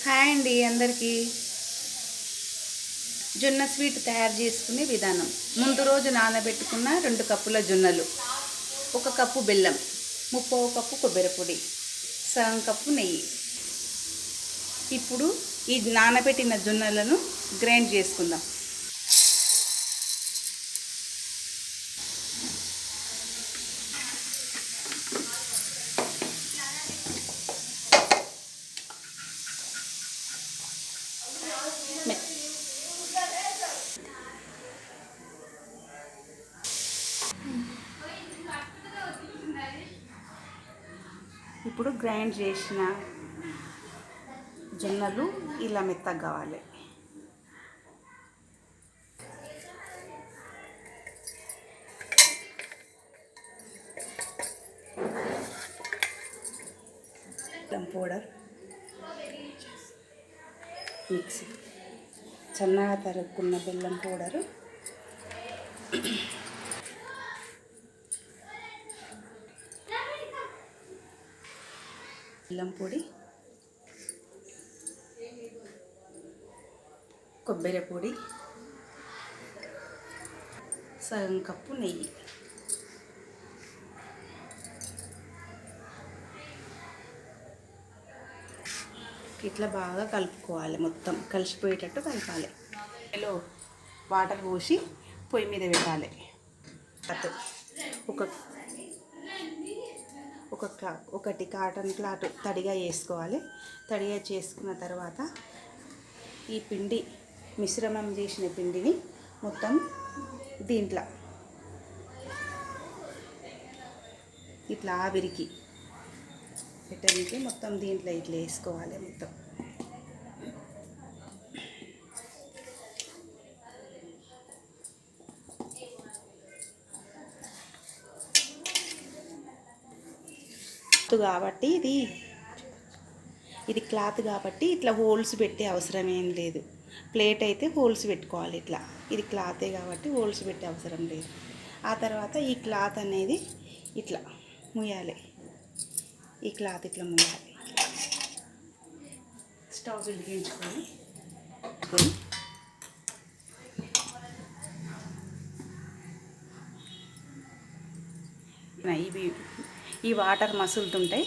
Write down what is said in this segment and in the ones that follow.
Hi అండి అందరికీ. జొన్న స్వీట్ తయారు చేసుకునే విధానం. ముందు రోజు నానబెట్టుకున్న 2 కప్పుల జొన్నలు, 1 కప్పు బెల్లం, 30 కప్పు కొబ్బరి పొడి, సగం కప్పు నెయ్యి. ఇప్పుడు ఈ నానబెట్టిన జొన్నలను గ్రైండ్ చేసుకుందాం. ఇప్పుడు గ్రైండ్ చేసిన జొన్నలు ఇలా మెత్తగా కావాలి. బెల్లం పౌడర్, మిక్సీ, సన్నగా తరుక్కున్న బెల్లం పౌడరు, బెల్లం పొడి, కొబ్బరి పొడి, సగం కప్పు నెయ్యి. ఇట్లా బాగా కలుపుకోవాలి, మొత్తం కలిసిపోయేటట్టు కలపాలి. ఇందులో వాటర్ పోసి పొయ్యి మీద పెట్టాలి. ఒకటి కాటన్ క్లాత్ తడిగా వేసుకోవాలి. తడిగా చేసుకున్న తర్వాత ఈ పిండి మిశ్రమం చేసిన పిండిని మొత్తం దీంట్లో ఇట్లా ఆవిరికి పెట్టడానికి మొత్తం దీంట్లో ఇట్లా వేసుకోవాలి. మొత్తం కాబట్టి ఇది క్లాత్ కాబట్టి ఇట్లా హోల్స్ పెట్టే అవసరం ఏం లేదు. ప్లేట్ అయితే హోల్స్ పెట్టుకోవాలి. ఇట్లా ఇది క్లాతే కాబట్టి హోల్స్ పెట్టే అవసరం లేదు. ఆ తర్వాత ఈ క్లాత్ అనేది ఇట్లా ముయ్యాలి. ఈ క్లాత్ ఇట్లా ముయ్యాలి. స్టవ్ వెలిగించుకొని ఈ వాటర్ మసులుతుంటాయి.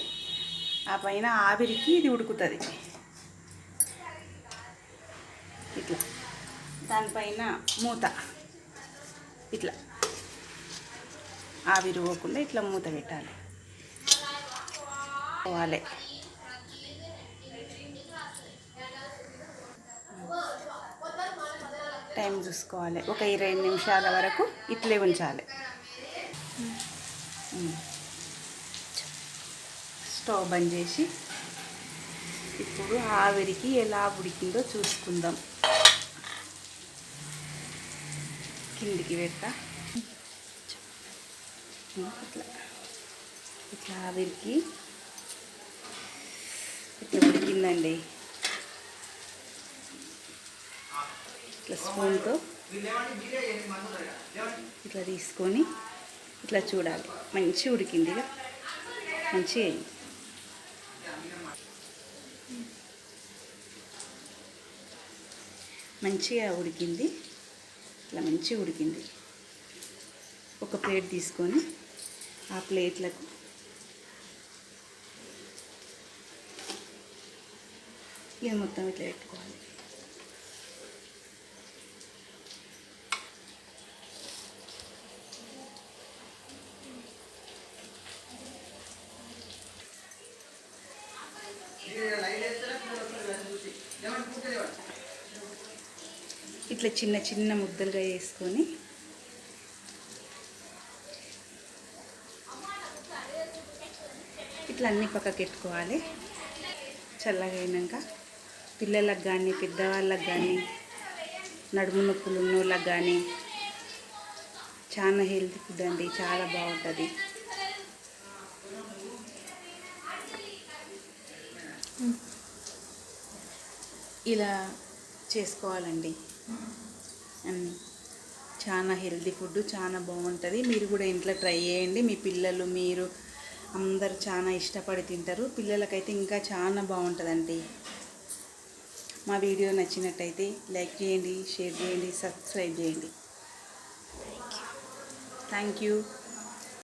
ఆ పైన ఆవిరికి ఇది ఉడుకుతుంది. ఇట్లా దానిపైన మూత ఇట్లా ఆవిరి పోకుండా ఇట్లా మూత పెట్టాలి. పోవాలి. టైం చూసుకోవాలి. ఒక 20 నిమిషాల వరకు ఇట్లే ఉంచాలి. స్టవ్ బంద్ చేసి ఇప్పుడు ఆవిరికి ఎలా ఉడికిందో చూసుకుందాం. కిందికి పెడతా. ఇట్లా ఆవిరికి ఇట్లా ఉడికిందండి. ఇట్లా స్పూన్తో ఇట్లా తీసుకొని ఇట్లా చూడాలి. మంచిగా ఉడికింది. మంచిగా ఉడికింది. ఇట్లా మంచిగా ఉడికింది. ఒక ప్లేట్ తీసుకొని ఆ ప్లేట్లకు ఇది మొత్తం ఇట్లా పెట్టుకోవాలి. ఇట్లా చిన్న చిన్న ముద్దలుగా వేసుకొని ఇట్లా అన్ని పక్కకి పెట్టుకోవాలి. చల్లగా అయినాక పిల్లలకు కానీ పెద్దవాళ్ళకి కానీ నడుము నొప్పులు ఉన్నోళ్ళకి కానీ చాలా హెల్తీ ఫుడ్ అండి. చాలా బాగుంటుంది. ఇలా చేసుకోవాలండి. చాలా హెల్తీ ఫుడ్, చాలా బాగుంటుంది. మీరు కూడా ఇంట్లో ట్రై చేయండి. మీ పిల్లలు మీరు అందరు చాలా ఇష్టపడి తింటారు. పిల్లలకైతే ఇంకా చాలా బాగుంటుందండి. మా వీడియో నచ్చినట్టయితే లైక్ చేయండి, షేర్ చేయండి, సబ్స్క్రైబ్ చేయండి. Thank you.